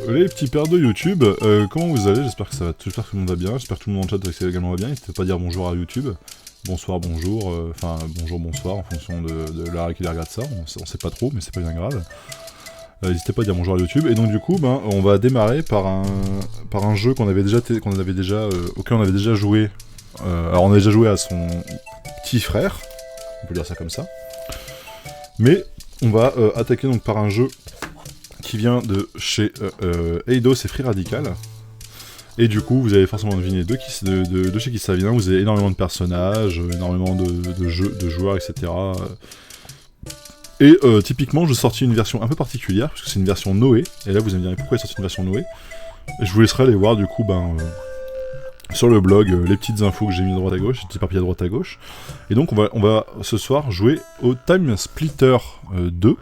les petits pères de YouTube, comment vous allez? J'espère que ça va, j'espère que tout le monde va bien, j'espère que tout le monde dans le chat également va bien, n'hésitez pas à dire bonjour à YouTube, bonsoir, bonjour, enfin bonjour, bonsoir en fonction de l'heure à laquelle ils regardent ça, on sait pas trop mais c'est pas bien grave. N'hésitez pas à dire bonjour à YouTube, et donc du coup on va démarrer par un jeu auquel on avait déjà joué, alors on a déjà joué à son petit frère, on peut dire ça comme ça, mais on va attaquer donc par un jeu qui vient de chez Eidos et Free Radical. Et du coup, vous avez forcément deviné de chez qui ça vient. Vous avez énormément de personnages, énormément de jeux, de joueurs, etc. Et typiquement, je sortis une version un peu particulière, parce que c'est une version Noé. Et là, vous allez me dire pourquoi j'ai sorti une version Noé. Et je vous laisserai aller voir, du coup, sur le blog, les petites infos que j'ai mis à droite à gauche, petit papier à droite à gauche. Et donc, on va ce soir jouer au Time Splitter 2,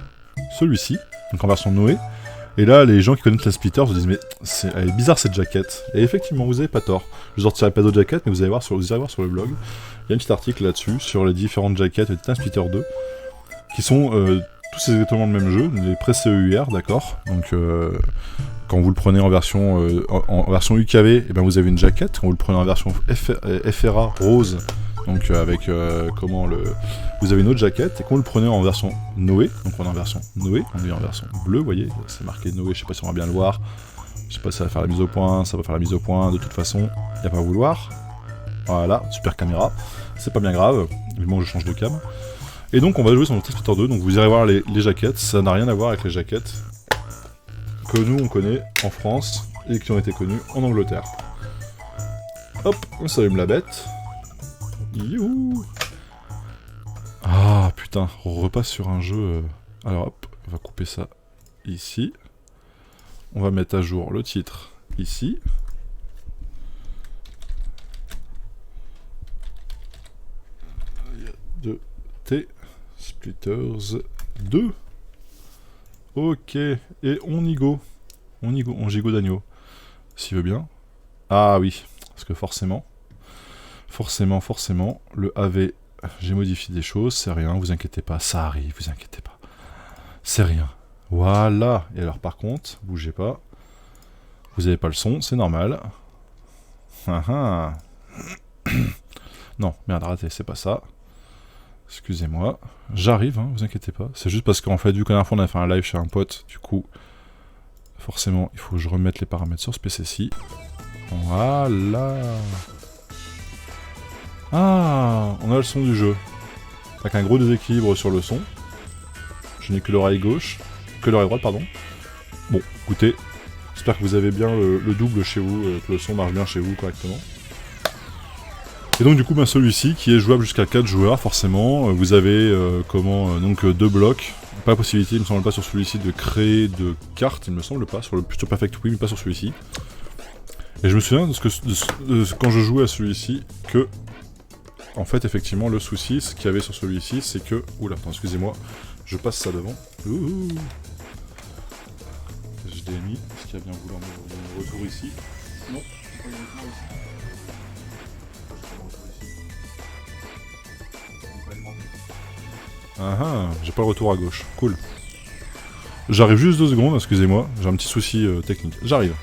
celui-ci, donc en version Noé. Et là, les gens qui connaissent la Splitter se disent mais elle est bizarre cette jaquette. Et effectivement, vous avez pas tort. Je sortirai pas d'autres jaquettes, mais vous allez voir sur le blog. Il y a un petit article là-dessus sur les différentes jaquettes de Time Splitter 2, qui sont tous exactement le même jeu, les pré-CEUR, d'accord. Donc quand vous le prenez en version UKV, et ben vous avez une jaquette. Quand vous le prenez en version FRA rose, donc avec vous avez une autre jaquette, et quand vous le prenez en version Noé, donc on est en version Noé, on est en version bleue, vous voyez, c'est marqué Noé, je sais pas si on va bien le voir, je sais pas si ça va faire la mise au point, ça va faire la mise au point, de toute façon, y a pas à vouloir. Voilà, super caméra, c'est pas bien grave, du moment où je change de cam. Et donc on va jouer sur notre Splitter 2, donc vous irez voir les jaquettes, ça n'a rien à voir avec les jaquettes que nous on connaît en France, et qui ont été connues en Angleterre. Hop, on s'allume la bête. Youhou. Ah putain, on repasse sur un jeu. Alors hop, on va couper ça ici. On va mettre à jour le titre ici. Il y a 2 T Splitters 2. Ok, et on y go. On gigot d'agneau. S'il veut bien. Ah oui, parce que forcément, le AV, j'ai modifié des choses, c'est rien, vous inquiétez pas, ça arrive, vous inquiétez pas. C'est rien. Voilà. Et alors par contre, bougez pas. Vous avez pas le son, c'est normal. Non, merde, raté, c'est pas ça. Excusez-moi. J'arrive, hein, vous inquiétez pas. C'est juste parce qu'en fait, vu que la dernière fois on a fait un live chez un pote, du coup, forcément, il faut que je remette les paramètres sur ce PC-ci. Voilà. Ah, on a le son du jeu. Avec un gros déséquilibre sur le son. Je n'ai que l'oreille gauche. Que l'oreille droite, pardon. Bon, écoutez. J'espère que vous avez bien le double chez vous, que le son marche bien chez vous correctement. Et donc du coup, celui-ci, qui est jouable jusqu'à 4 joueurs, forcément. Vous avez, donc 2 blocs. Pas la possibilité, il me semble pas sur celui-ci, de créer de cartes, il me semble pas. Sur le Perfect Wii, mais pas sur celui-ci. Et je me souviens quand je jouais à celui-ci, que... En fait, effectivement, le souci, ce qu'il y avait sur celui-ci, c'est que... Oula, attends, excusez-moi, je passe ça devant. Ouh. HDMI, est-ce qu'il y a bien vouloir mon retour ici? Non, pas de retour ici. Ah ah, j'ai pas le retour à gauche, cool. J'arrive juste 2 secondes, excusez-moi, j'ai un petit souci technique. J'arrive.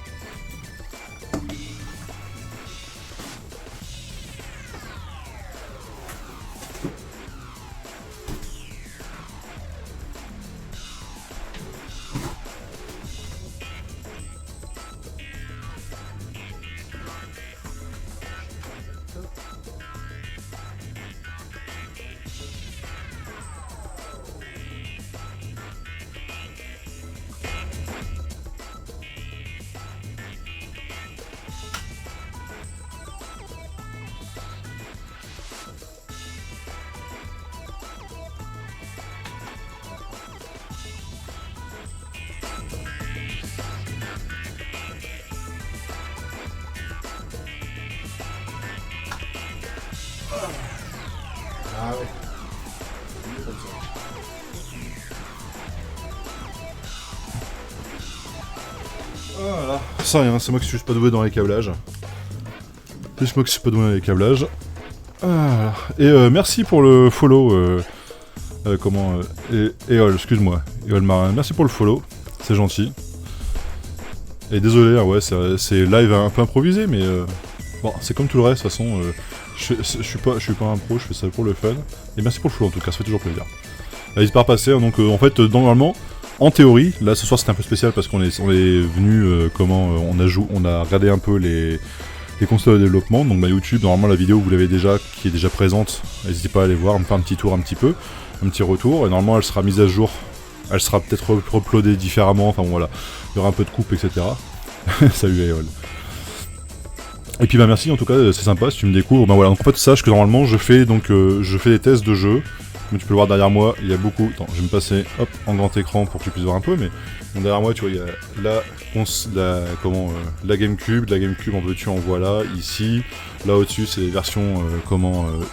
Ah ouais. Voilà. Ça rien, c'est moi qui suis juste pas doué dans les câblages. C'est moi qui suis pas doué dans les câblages. Voilà. Et merci pour le follow. Eol, excuse-moi. Eol Marin, merci pour le follow. C'est gentil. Et désolé, hein, ouais, c'est live un peu improvisé, mais bon, c'est comme tout le reste, de toute façon, je suis pas un pro, je fais ça pour le fun. Et merci pour le flow en tout cas, ça fait toujours plaisir. N'hésite pas à repasser, hein, donc en fait, normalement, en théorie, là ce soir c'était un peu spécial parce qu'on est venu, on a regardé un peu les consoles de développement, donc YouTube, normalement la vidéo vous l'avez déjà, qui est déjà présente, n'hésitez pas à aller voir, me faire un petit tour un petit peu, un petit retour, et normalement elle sera mise à jour, elle sera peut-être uploadée différemment, enfin bon, voilà, il y aura un peu de coupe, etc. Salut Aeol. Et puis bah merci en tout cas, c'est sympa si tu me découvres, bah voilà, donc en fait sache que normalement je fais des tests de jeux, comme tu peux le voir derrière moi, il y a beaucoup, attends, je vais me passer hop en grand écran pour que tu puisses voir un peu, mais donc derrière moi tu vois il y a la GameCube, en veux-tu en voilà, ici, là au-dessus c'est les versions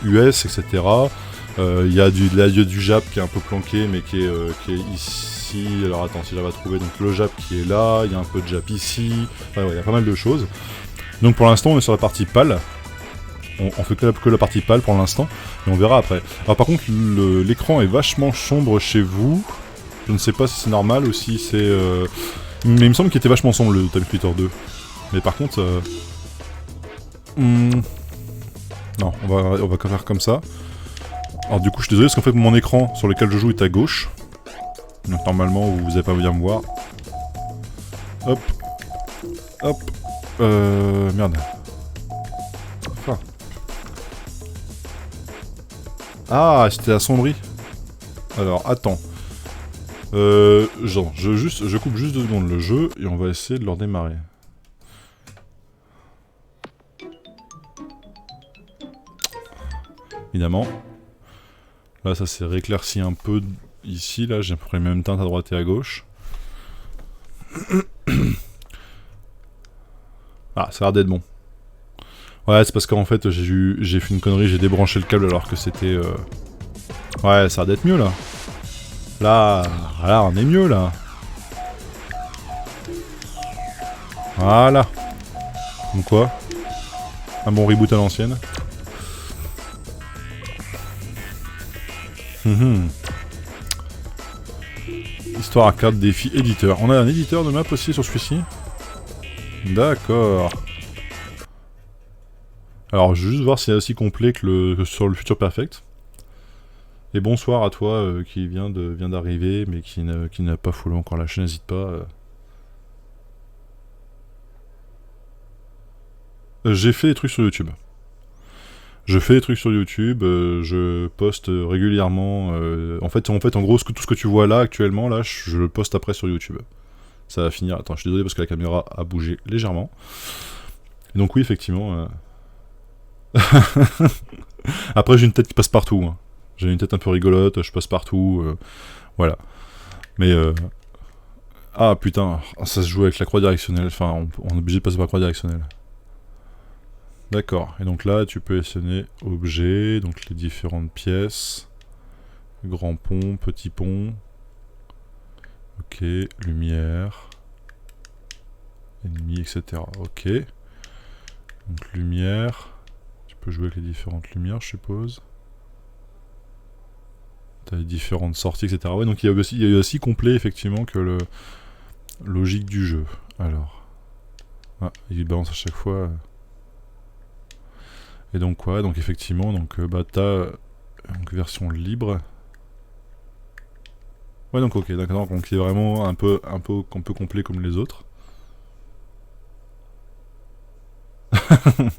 US, etc. Il y a du Jap qui est un peu planqué mais qui est ici, alors attends si j'arrive à trouver, donc le Jap qui est là, il y a un peu de Jap ici, enfin, ouais, il y a pas mal de choses. Donc pour l'instant on est sur la partie PAL, on fait que la partie PAL pour l'instant, et on verra après. Alors par contre l'écran est vachement sombre chez vous, je ne sais pas si c'est normal ou si c'est... Mais il me semble qu'il était vachement sombre le Time Splitter 2. Mais par contre... Non, on va faire comme ça. Alors du coup je suis désolé parce qu'en fait mon écran sur lequel je joue est à gauche. Donc normalement vous n'allez pas bien me voir. Hop. Hop. Merde. Enfin. Ah, c'était assombri. Alors, attends. Genre, je coupe juste 2 secondes le jeu et on va essayer de le redémarrer. Évidemment. Là, ça s'est rééclairci un peu ici, là, j'ai à peu près les mêmes teintes à droite et à gauche. Ah, ça a l'air d'être bon. Ouais, c'est parce qu'en fait, j'ai fait une connerie, j'ai débranché le câble alors que c'était... Ouais, ça a l'air d'être mieux, là. Là, on est mieux, là. Voilà. Donc quoi? Un bon reboot à l'ancienne. Histoire à carte défi éditeur. On a un éditeur de map aussi sur celui-ci? D'accord. Alors, je vais juste voir s'il est aussi complet que sur le Future Perfect. Et bonsoir à toi qui vient d'arriver, mais qui n'a pas follow encore la chaîne, n'hésite pas. J'ai fait des trucs sur YouTube. Je poste régulièrement. En fait, en gros, tout ce que tu vois là, actuellement, là, je le poste après sur YouTube. Ça va finir. Attends, je suis désolé parce que la caméra a bougé légèrement. Et donc, oui, effectivement. Après, j'ai une tête qui passe partout. Hein. J'ai une tête un peu rigolote, je passe partout. Voilà. Mais. Ah putain, ça se joue avec la croix directionnelle. Enfin, on est obligé de passer par la croix directionnelle. D'accord, et donc là tu peux sélectionner objet, donc les différentes pièces, grand pont, petit pont, ok, lumière, ennemi, etc. Ok, donc lumière, tu peux jouer avec les différentes lumières je suppose. T'as les différentes sorties, etc. Ouais, donc il y a aussi complet effectivement que le logique du jeu. Alors, il balance à chaque fois... Et donc quoi, donc effectivement, donc bah t'as version libre. Ouais donc ok, d'accord, donc il est vraiment un peu complet comme les autres.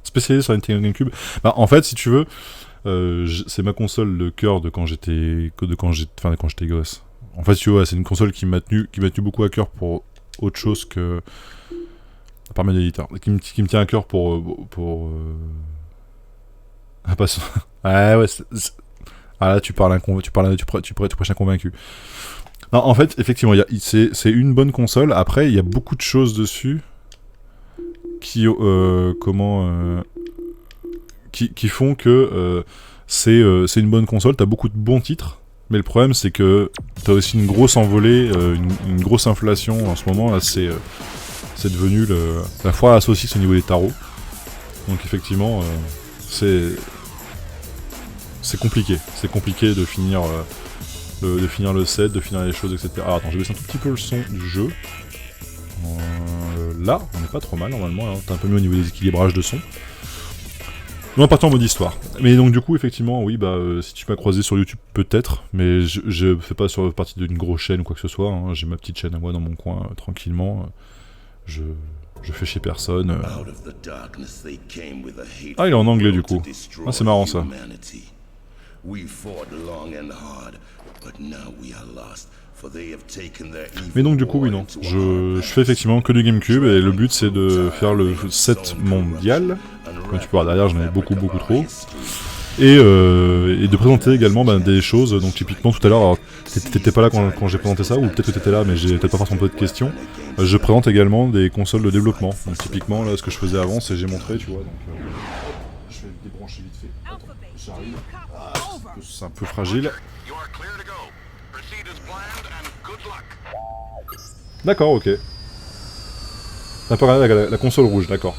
Spécialisé sur Nintendo GameCube. Bah en fait si tu veux, c'est ma console de cœur de quand j'étais gosse. En fait tu vois, c'est une console qui m'a tenu beaucoup à cœur pour autre chose que par mes éditeurs, qui me tient à cœur pour ah, pas ça. Ah ouais, ah là tu prêches un convaincu. Non, en fait, effectivement, c'est une bonne console. Après, il y a beaucoup de choses dessus qui font que c'est une bonne console. T'as beaucoup de bons titres, mais le problème c'est que t'as aussi une grosse envolée, une grosse inflation en ce moment. Là, c'est devenu la foire à la saucisse au niveau des tarots. Donc effectivement, c'est compliqué. C'est compliqué de finir le set, de finir les choses, etc. Alors attends, je vais baisser un tout petit peu le son du jeu. là, on n'est pas trop mal normalement, hein. T'es un peu mieux au niveau des équilibrages de son. Nous on partait en mode histoire. Mais donc du coup effectivement oui bah si tu m'as croisé sur YouTube peut-être, mais je fais pas sur partie d'une grosse chaîne ou quoi que ce soit, hein. J'ai ma petite chaîne à moi dans mon coin tranquillement. Je fais chez personne. Ah il est en anglais du coup. Ah c'est marrant ça. Mais donc du coup oui non, je fais effectivement que du GameCube et le but c'est de faire le set mondial, comme tu peux voir derrière j'en ai beaucoup trop, et de présenter également des choses, donc typiquement tout à l'heure, t'étais pas là quand j'ai présenté ça, ou peut-être que t'étais là mais j'ai peut-être pas forcément peu de questions, je présente également des consoles de développement, donc typiquement là ce que je faisais avant c'est j'ai montré tu vois, donc je vais débrancher vite fait, attends, j'arrive, c'est un peu fragile. D'accord, ok. T'as pas regardé la console rouge, d'accord.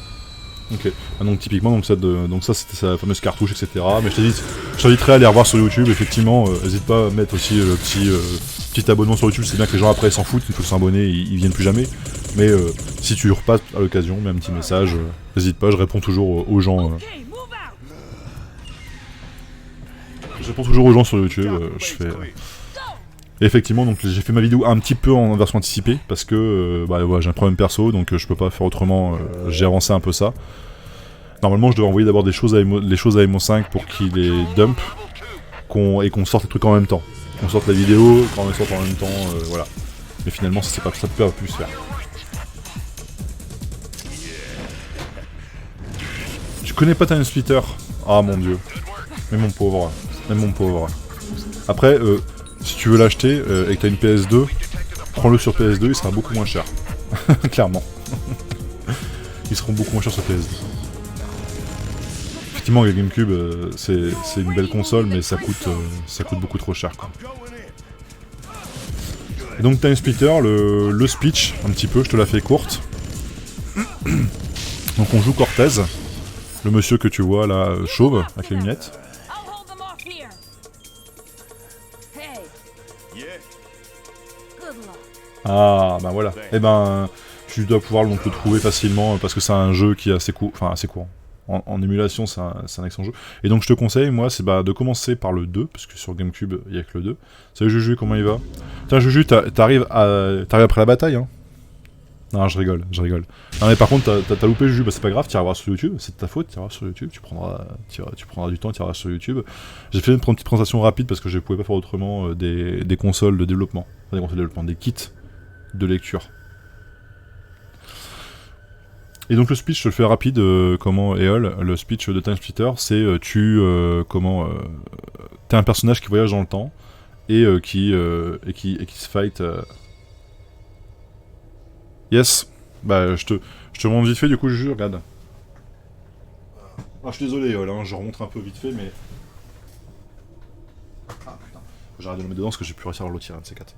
Ok. Ah, donc typiquement, donc ça c'était sa fameuse cartouche, etc. Mais je t'inviterai à aller revoir sur YouTube, effectivement. N'hésite pas à mettre aussi le petit abonnement sur YouTube, c'est bien que les gens après s'en foutent, une fois qu'ils sont abonnés, ils viennent plus jamais. Mais si tu repasses à l'occasion, mets un petit message, n'hésite pas, je réponds toujours aux gens. Je réponds toujours aux gens sur YouTube, je fais... Et effectivement, donc j'ai fait ma vidéo un petit peu en version anticipée, parce que voilà, j'ai un problème perso, donc je peux pas faire autrement, j'ai avancé un peu ça. Normalement, je devais envoyer d'abord les choses à MO5 pour qu'il les dump, et qu'on sorte les trucs en même temps. Qu'on sorte la vidéo, qu'on les sorte en même temps, voilà. Mais finalement, ça peut pas plus se faire. Je connais pas Time Splitter. Ah mon dieu. Mais mon pauvre. Après, si tu veux l'acheter et que t'as une PS2, prends-le sur PS2, il sera beaucoup moins cher. Clairement. Ils seront beaucoup moins chers sur PS2. Effectivement, le GameCube, c'est une belle console, mais ça coûte beaucoup trop cher, quoi. Et donc Time Splitter, le speech, un petit peu, je te la fais courte. Donc on joue Cortez, le monsieur que tu vois là, chauve, avec les lunettes. Ah, bah voilà. Et ben, tu dois pouvoir donc le trouver facilement parce que c'est un jeu qui est assez courant. En émulation, c'est un excellent jeu. Et donc je te conseille, moi, c'est de commencer par le 2, parce que sur GameCube, il n'y a que le 2. Salut Juju, comment il va? Tiens Juju, t'arrives après la bataille, hein? Non, je rigole. Non mais par contre, t'as loupé Juju, bah c'est pas grave, tu iras voir sur YouTube, c'est de ta faute, tu iras voir sur YouTube, tu prendras du temps, tu iras voir sur YouTube. J'ai fait une petite présentation rapide parce que je pouvais pas faire autrement des consoles de développement, enfin des consoles de développement, des kits de lecture. Et donc le speech, je le fais rapide, le speech de Time Splitter, c'est t'es un personnage qui voyage dans le temps et qui se fight. Yes, bah je te montre vite fait du coup, je regarde. Ah, je suis désolé, hein, je remonte un peu vite fait, mais. Ah putain, j'arrête de le mettre dedans parce que j'ai pu réussir à le tirer, un de ces quatre.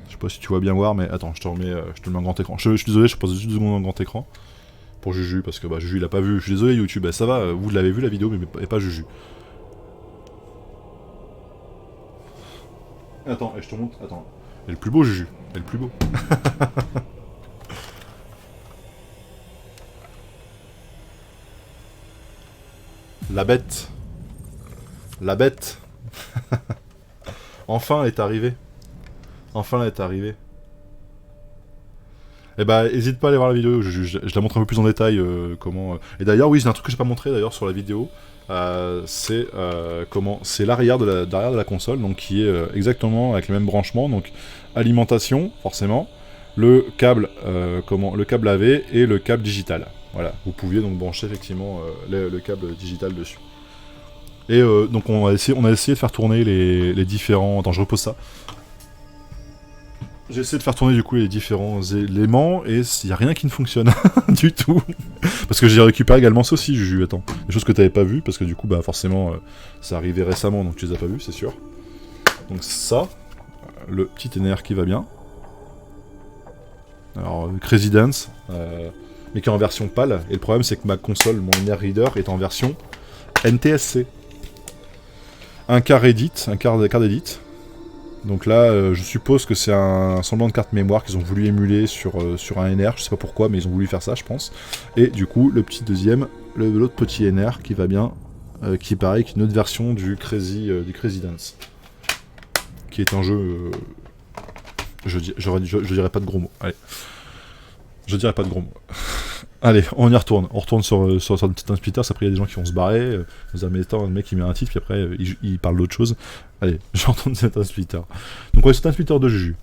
Je sais pas si tu vois bien voir, mais attends, je te le mets en grand écran. Je suis désolé, je passe juste 2 secondes en grand écran. Pour Juju, parce que Juju il a pas vu. Je suis désolé YouTube, ça va, vous l'avez vu la vidéo, mais pas Juju. Attends, et je te montre, attends. Elle est le plus beau Juju, elle est le plus beau. La bête. La bête. Enfin elle est arrivée. Enfin elle est arrivée. Eh bah, hésite pas à aller voir la vidéo, je la montre un peu plus en détail comment... Et d'ailleurs, oui, j'ai un truc que j'ai pas montré d'ailleurs sur la vidéo, c'est l'arrière de la console, donc qui est exactement avec les mêmes branchements, donc alimentation, forcément, le câble AV et le câble digital. Voilà, vous pouviez donc brancher effectivement le câble digital dessus. Et donc on a essayé de faire tourner les différents... Attends, je repose ça. J'ai essayé de faire tourner du coup les différents éléments et il n'y a rien qui ne fonctionne du tout. Parce que j'ai récupéré également ça aussi, Juju, attends. Des choses que tu n'avais pas vues, parce que du coup, forcément, ça arrivait récemment, donc tu les as pas vues, c'est sûr. Donc ça, le petit NR qui va bien. Alors, Crazy Dance, mais qui est en version PAL. Et le problème, c'est que ma console, mon NR Reader, est en version NTSC. Un quart d'édit. Donc là, je suppose que c'est un semblant de carte mémoire qu'ils ont voulu émuler sur un NR, je sais pas pourquoi, mais ils ont voulu faire ça, je pense. Et du coup, le petit deuxième, l'autre petit NR qui va bien, qui est pareil qu'une autre version du Crazy Dance. Qui est un jeu... je dirais pas de gros mots, allez. Je dirais pas de gros mots. Allez, on y retourne. On retourne sur Titan Splitters. Après, il y a des gens qui vont se barrer. Vous avez un mec qui met un titre, puis après, il parle d'autre chose. Allez, je retourne sur Titan Splitter. Donc, ouais, Titan Splitter de Juju.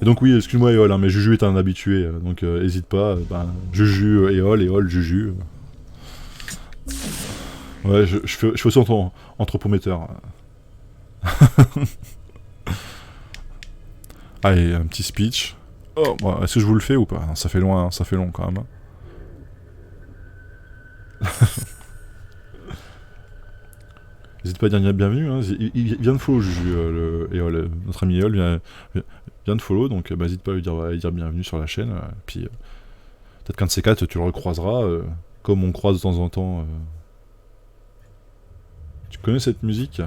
Et donc, oui, excuse-moi, Eol, hein, mais Juju est un habitué. Donc, hésite pas. Juju, Eol, Juju. Ouais, je fais aussi anthropometteur. Allez, un petit speech. Oh, bon, est-ce que je vous le fais ou pas? Non, ça fait loin, hein, ça fait long quand même. N'hésite pas à dire bienvenue, hein. Il vient de follow Juju, notre ami Eol vient de follow, donc n'hésite pas à lui dire bienvenue sur la chaîne, puis peut-être qu'un de ces quatre tu le recroiseras, comme on croise de temps en temps. Tu connais cette musique?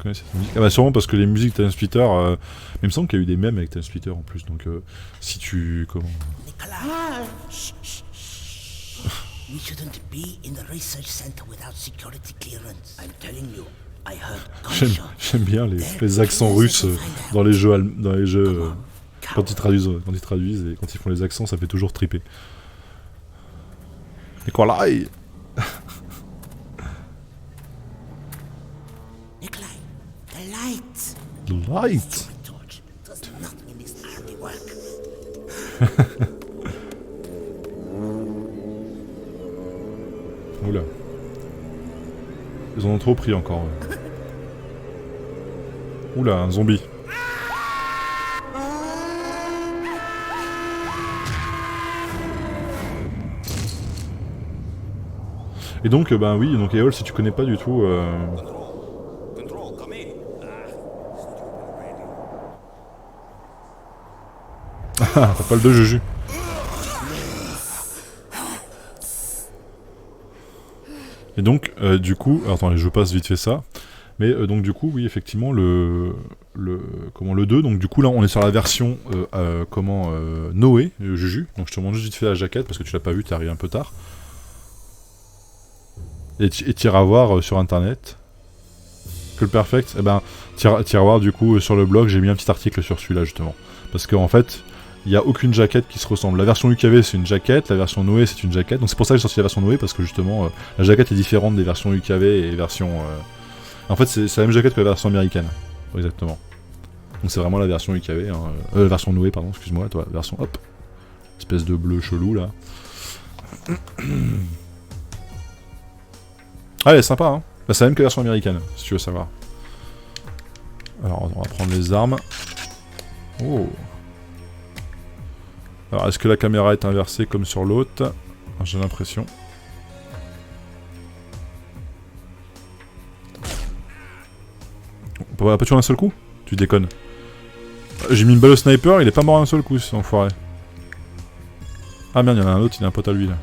Ah bah sûrement parce que les musiques Time Splitter, mais il me semble qu'il y a eu des mèmes avec Time Splitter en plus, donc si tu... comment... Nicolas, we shouldn't be in the research center without security clearance. I'm telling you, I heard gunshots. J'aime bien les accents russes dans les jeux, quand ils traduisent et quand ils font les accents, ça fait toujours triper. Nikolai. Nikolai, the light. The light. Torch does nothing in this handiwork. Oula. Ils en ont trop pris encore. Ouais. Oula, un zombie. Et donc, ben oui, donc Eol, si tu connais pas du tout... Ah, t'as pas le 2 Juju. Et donc, du coup... Alors, attends, je passe vite fait ça. Mais donc du coup, oui, effectivement, le 2, donc du coup là on est sur la version Noé, Juju. Donc je te montre juste vite fait la jaquette parce que tu l'as pas vu, t'es arrivé un peu tard. Et tu iras voir sur internet que le perfect, eh ben tu iras voir du coup sur le blog, j'ai mis un petit article sur celui-là justement. Parce qu'en fait, il n'y a aucune jaquette qui se ressemble. La version UKV c'est une jaquette, la version Noé c'est une jaquette. Donc c'est pour ça que j'ai sorti la version Noé parce que justement la jaquette est différente des versions UKV et versions... En fait, c'est la même jaquette que la version américaine. Exactement. Donc c'est vraiment la version UKV, hein. La version Noé, pardon, excuse-moi, toi, la version hop. Espèce de bleu chelou là. Ah, elle est sympa, hein. Bah, c'est la même que la version américaine, si tu veux savoir. Alors, on va prendre les armes. Oh. Alors, est-ce que la caméra est inversée comme sur l'autre? J'ai l'impression. On peut pas tuer un seul coup? Tu déconnes. J'ai mis une balle au sniper, il est pas mort un seul coup, cet enfoiré. Ah merde, il y en a un autre, il a un pote à lui là.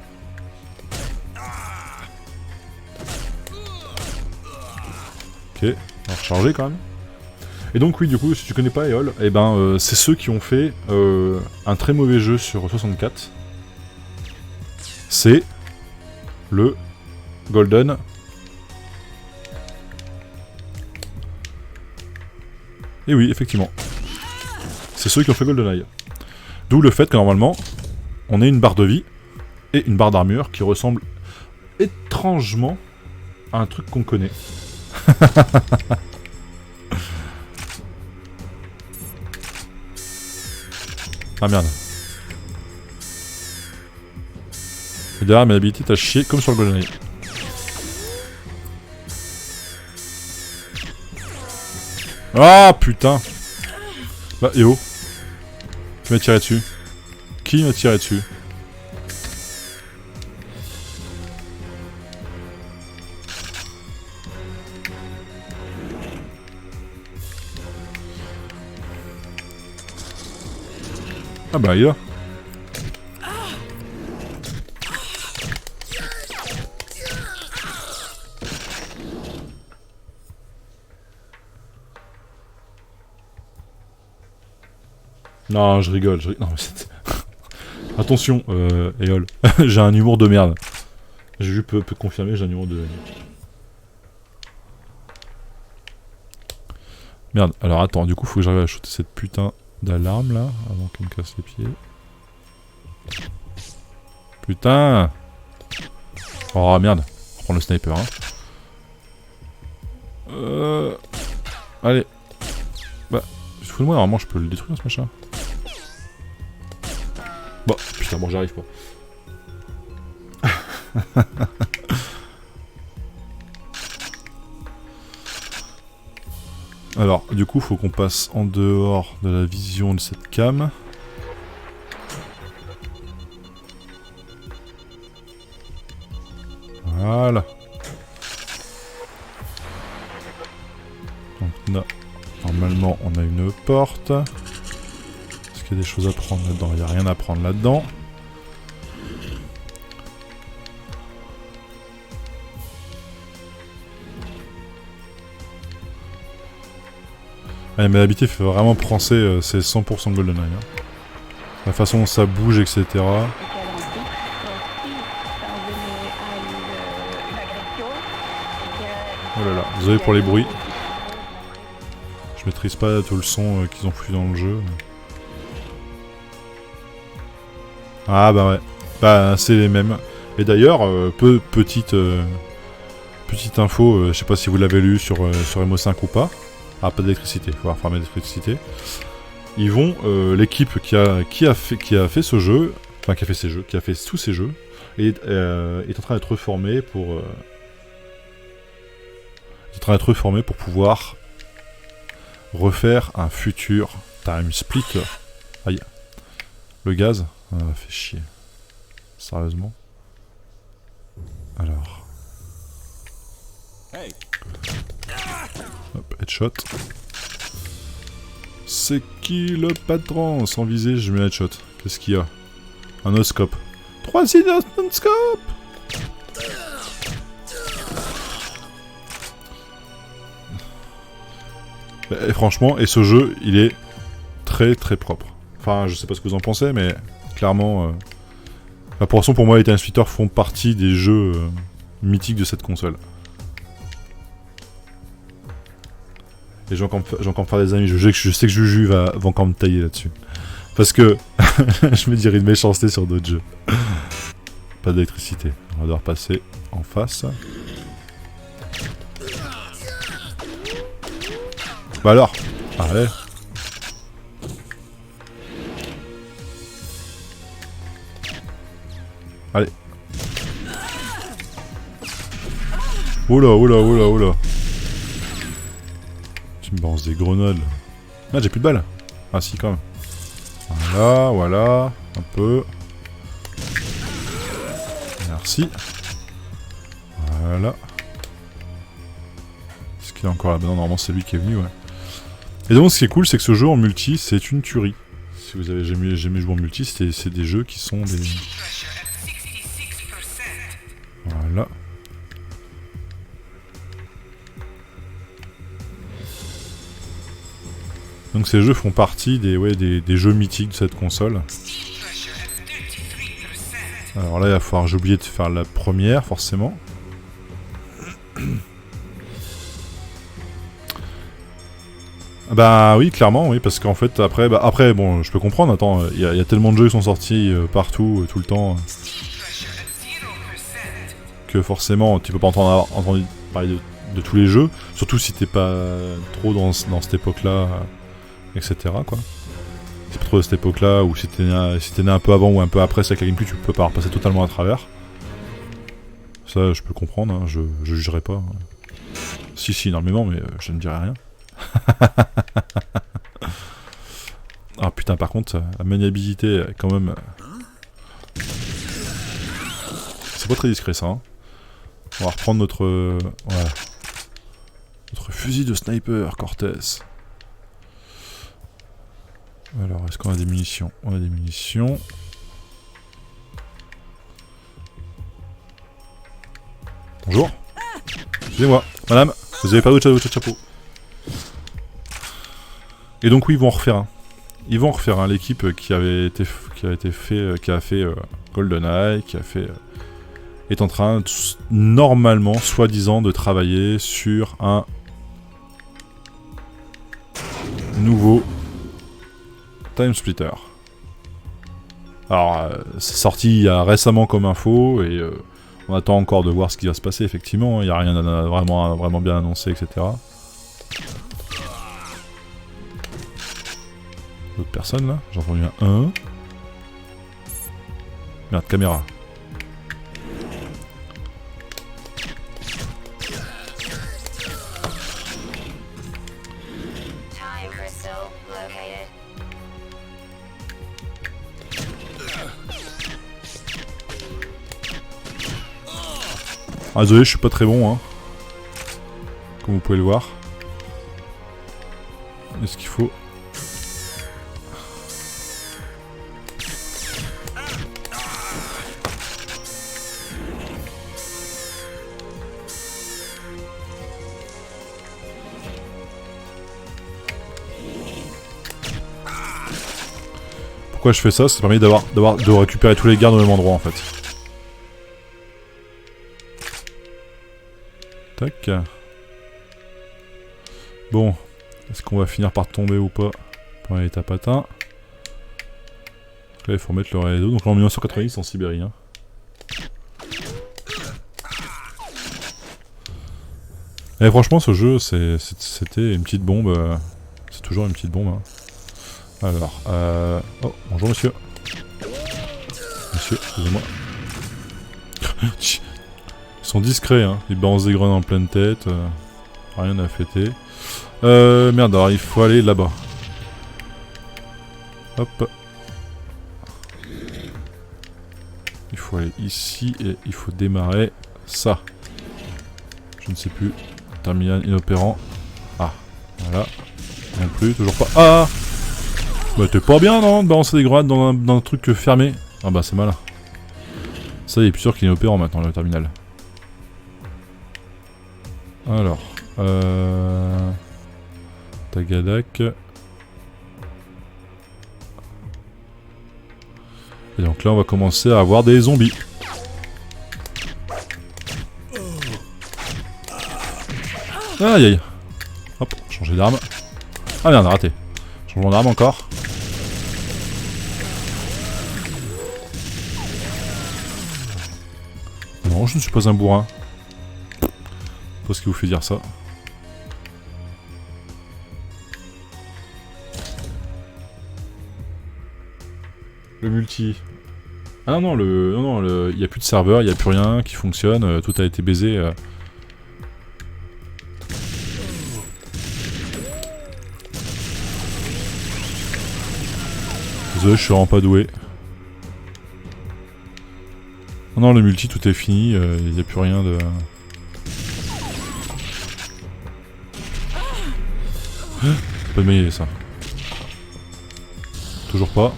Ok, on va recharger quand même. Et donc oui, du coup, si tu connais pas Eol, eh ben, c'est ceux qui ont fait un très mauvais jeu sur 64. C'est le Golden... Et oui, effectivement. C'est ceux qui ont fait GoldenEye. D'où le fait que normalement, on ait une barre de vie et une barre d'armure qui ressemble étrangement à un truc qu'on connaît. Ah merde. Et derrière mes habilités, t'as chié comme sur le GoldenEye. Ah putain. Bah Yo. Qui m'a tiré dessus? Qui m'a tiré dessus? Ah bah il est là. Non, je rigole, Non, mais c'est... Attention, Eol. J'ai un humour de merde. Juju peut confirmer, j'ai un humour de... Merde, alors attends, du coup faut que j'arrive à shooter cette putain d'alarme là, avant qu'elle me casse les pieds. Putain. Oh merde, on reprend le sniper hein. Allez. Bah, je fous de moi, normalement je peux le détruire ce machin. Bon, putain, bon j'arrive pas. Alors, du coup, faut qu'on passe en dehors de la vision de cette cam. Voilà. Donc là, normalement, on a une porte. Est-ce qu'il y a des choses à prendre là-dedans? Il n'y a rien à prendre là-dedans. Ouais, mais l'habité fait vraiment penser, c'est 100% GoldenEye. Hein. La façon dont ça bouge, etc. Oh là là, désolé pour les bruits. Je maîtrise pas tout le son qu'ils ont foutu dans le jeu. Ah bah ouais, bah c'est les mêmes. Et d'ailleurs, petite info, je sais pas si vous l'avez lu sur MO5 ou pas. Ah, pas d'électricité, faut avoir farmé d'électricité. Ils vont, l'équipe qui a fait ce jeu, enfin qui a fait ces jeux, qui a fait tous ces jeux, est en train d'être reformé pour pouvoir refaire un futur time split. Aïe, le gaz, fait chier. Sérieusement. Alors. Hop, headshot. C'est qui le patron? Sans viser, je mets un headshot. Qu'est-ce qu'il y a? Un no-scope. 3 no-scope. Et franchement, et ce jeu, il est très très propre. Enfin, je sais pas ce que vous en pensez, mais clairement... pour moi, les Time Splitters font partie des jeux mythiques de cette console. Et j'ai encore me faire des amis, je sais que Juju va encore me tailler là-dessus. Parce que je me dirais une méchanceté sur d'autres jeux. Pas d'électricité. On va devoir passer en face. Bah alors. Allez. Allez. Oula, oula, oula, oula. Tu me balances des grenades. Ah, j'ai plus de balles. Ah si, quand même. Voilà, voilà. Un peu. Merci. Voilà. Est-ce qu'il est encore là? Non, normalement c'est lui qui est venu, ouais. Et donc ce qui est cool, c'est que ce jeu en multi, c'est une tuerie. Si vous avez jamais joué en multi, c'est des jeux qui sont des... Voilà. Donc ces jeux font partie des jeux mythiques de cette console. Alors là, il va falloir, j'ai oublié de faire la première, forcément. Bah oui, clairement, oui, parce qu'en fait, après, bon, je peux comprendre, attends, il y a tellement de jeux qui sont sortis partout, tout le temps, que forcément, tu peux pas entendre parler de tous les jeux, surtout si t'es pas trop dans cette époque-là, etc., quoi. C'est pas trop de cette époque-là, ou si t'es né un peu avant ou un peu après, c'est avec la GameCube, tu peux pas repasser totalement à travers. Ça, je peux comprendre, hein, je jugerai pas. Si, énormément, mais je ne dirai rien. Ah putain, par contre, la maniabilité, quand même... C'est pas très discret, ça, hein. On va reprendre notre... voilà. Notre fusil de sniper, Cortez. Alors, est-ce qu'on a des munitions? On a des munitions. Bonjour. Excusez-moi, madame, vous avez perdu votre chapeau. Et donc oui, ils vont en refaire un. Ils vont refaire l'équipe qui a fait GoldenEye, est en train, normalement, soi-disant, de travailler sur un nouveau Time Splitter. Alors, c'est sorti il y a récemment comme info, et on attend encore de voir ce qui va se passer, effectivement. Il n'y a rien vraiment bien annoncé, etc. D'autres personnes, là. J'ai entendu un. Merde, caméra. Ah, désolé, je suis pas très bon, hein. Comme vous pouvez le voir. Est-ce qu'il faut... Pourquoi je fais ça? Ça permet de récupérer tous les gardes au même endroit, en fait. Tac. Bon. Est-ce qu'on va finir par tomber ou pas? Pour les tapatins. Là, il faut mettre le réseau. Donc là, en 1990, en Sibérie. Hein. Et franchement, ce jeu, c'était une petite bombe. C'est toujours une petite bombe. Hein. Alors, oh, bonjour monsieur. Monsieur, excusez-moi. Ils sont discrets, hein. Ils balancent des grenades en pleine tête. Rien à fêter. Merde, alors il faut aller là-bas. Hop. Il faut aller ici et il faut démarrer ça. Je ne sais plus. Terminal inopérant. Ah, voilà. Non plus, toujours pas. Ah! Bah t'es pas bien, non, de balancer des grenades dans un truc fermé. Ah bah c'est malin. Ça, il est plus sûr qu'il est opérant maintenant, le terminal. Alors, Tagadak. Et donc là, on va commencer à avoir des zombies. Aïe aïe. Hop, changer d'arme. Ah merde, raté. Changement d'arme encore. Non, je ne suis pas un bourrin. Pas ce qui vous fait dire ça. Le multi. Ah non, il n'y a plus de serveur, il n'y a plus rien qui fonctionne, tout a été baisé. Désolé, je suis vraiment pas doué. Ah non, le multi, tout est fini, il n'y a plus rien de... Pas de mêlée, ça. Toujours pas.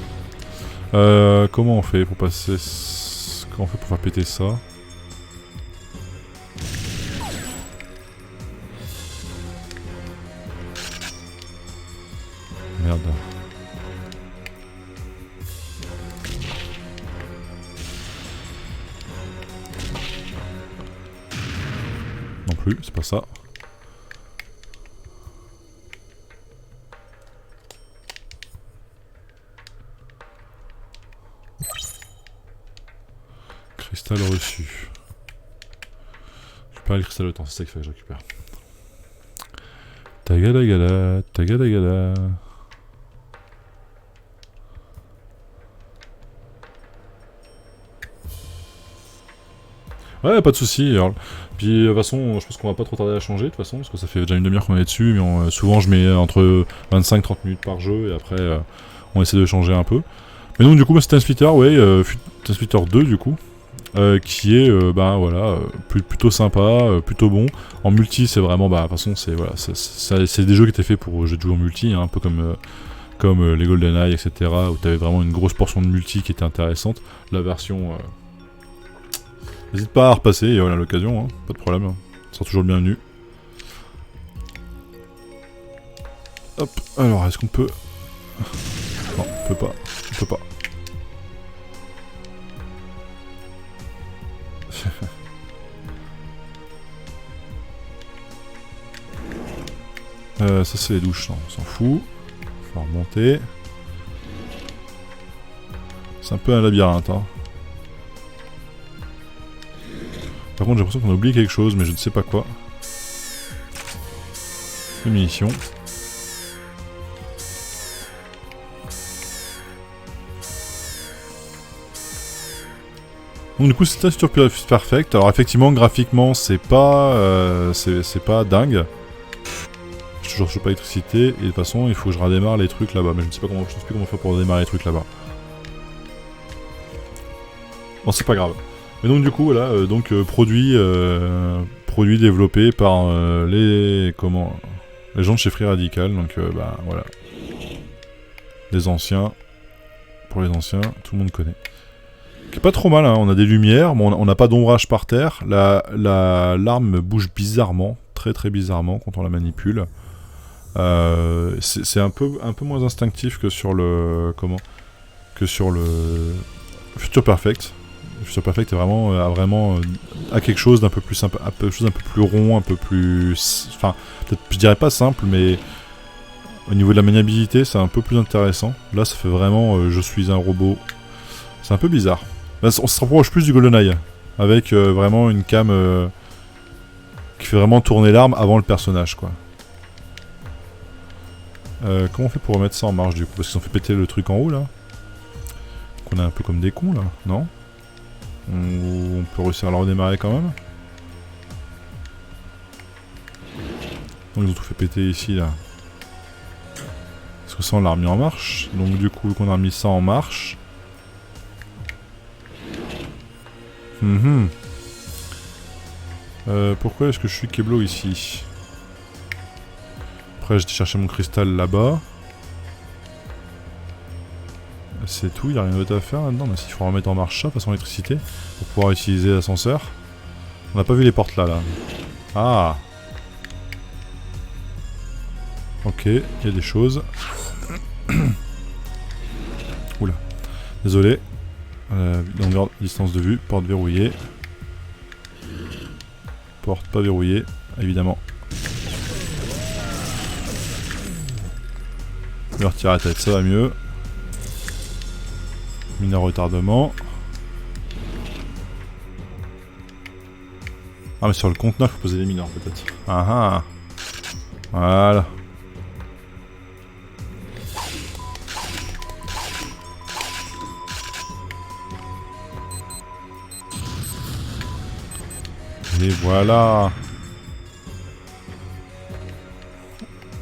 Comment on fait pour passer... Comment on fait pour faire péter ça? Merde. Non plus, c'est pas ça. Cristal reçu. Je récupère le cristal de temps, c'est ça qu'il faut que je récupère. Tagadagada, tagadagada. Ouais, pas de soucis. Puis de toute façon, je pense qu'on va pas trop tarder à changer de toute façon, parce que ça fait déjà une demi-heure qu'on est dessus, mais souvent je mets entre 25-30 minutes par jeu, et après on essaie de changer un peu. Mais donc du coup, c'est Time Splitter, ouais, Time Splitter 2 du coup. Qui est voilà, plutôt sympa, plutôt bon. En multi, c'est vraiment, de toute façon, c'est voilà, c'est des jeux qui étaient faits pour jouer en multi, hein, un peu comme les GoldenEye, etc., où tu avais vraiment une grosse portion de multi qui était intéressante. La version, n'hésite pas à repasser, voilà, à l'occasion, hein, pas de problème, hein, ça sera toujours le bienvenu. Hop, alors est-ce qu'on peut... Non, on peut pas. On peut pas. Ça c'est les douches, non, on s'en fout. Faut remonter. C'est un peu un labyrinthe, hein. Par contre j'ai l'impression qu'on a oublié quelque chose, mais je ne sais pas quoi. Les munitions. Donc du coup c'est la Future Perfect. Alors effectivement graphiquement c'est pas dingue. Je toujours pas l'électricité et de toute façon il faut que je redémarre les trucs là-bas. Mais je ne sais pas comment, je sais plus comment faire pour redémarrer les trucs là-bas. Bon c'est pas grave. Mais donc du coup voilà, produit développé par les gens de chez Free Radical. Donc bah voilà. Les anciens. Pour les anciens, tout le monde connaît. Qui est pas trop mal, hein. On a des lumières, bon, on n'a pas d'ombrage par terre. L'arme bouge bizarrement, très très bizarrement quand on la manipule. C'est un peu moins instinctif que sur le Future Perfect. Le Future Perfect est vraiment a quelque chose d'un peu plus simple, un peu plus rond, un peu plus, enfin peut-être je dirais pas simple, mais au niveau de la maniabilité c'est un peu plus intéressant. Là ça fait vraiment je suis un robot. C'est un peu bizarre. Là, on se rapproche plus du GoldenEye, avec vraiment une cam qui fait vraiment tourner l'arme avant le personnage, quoi. Comment on fait pour remettre ça en marche, du coup? Parce qu'ils ont fait péter le truc en haut, là. Donc on est un peu comme des cons, là, non? On peut réussir à le redémarrer quand même. Donc ils ont tout fait péter ici, là. Parce que ça, on l'a remis en marche. Donc du coup, qu'on a remis ça en marche... pourquoi est-ce que je suis Keblo ici? Après j'étais chercher mon cristal là-bas. C'est tout, il n'y a rien d'autre à faire là-dedans. Mais s'il faut remettre en marche ça, façon électricité, pour pouvoir utiliser l'ascenseur. On n'a pas vu les portes là. Ah. Ok, il y a des choses. Oula. Désolé. Longueur, distance de vue, porte verrouillée. Porte pas verrouillée, évidemment. Je vais retirer la tête, ça va mieux. Mineur retardement. Ah mais sur le conteneur, il faut poser des mineurs peut-être. Ah ah. Voilà. Et voilà.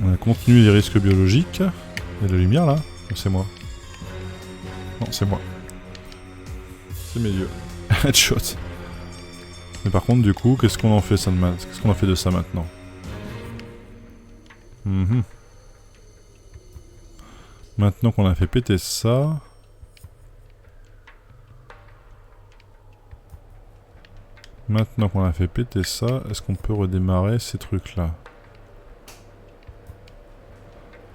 On a contenu les risques biologiques. Il y a de la lumière là? Ou c'est moi? Non, c'est moi. C'est mes yeux. Headshot. Mais par contre, du coup, qu'est-ce qu'on en fait ça qu'est-ce qu'on en fait de ça maintenant? Maintenant qu'on a fait péter ça... Maintenant qu'on a fait péter ça, est-ce qu'on peut redémarrer ces trucs-là?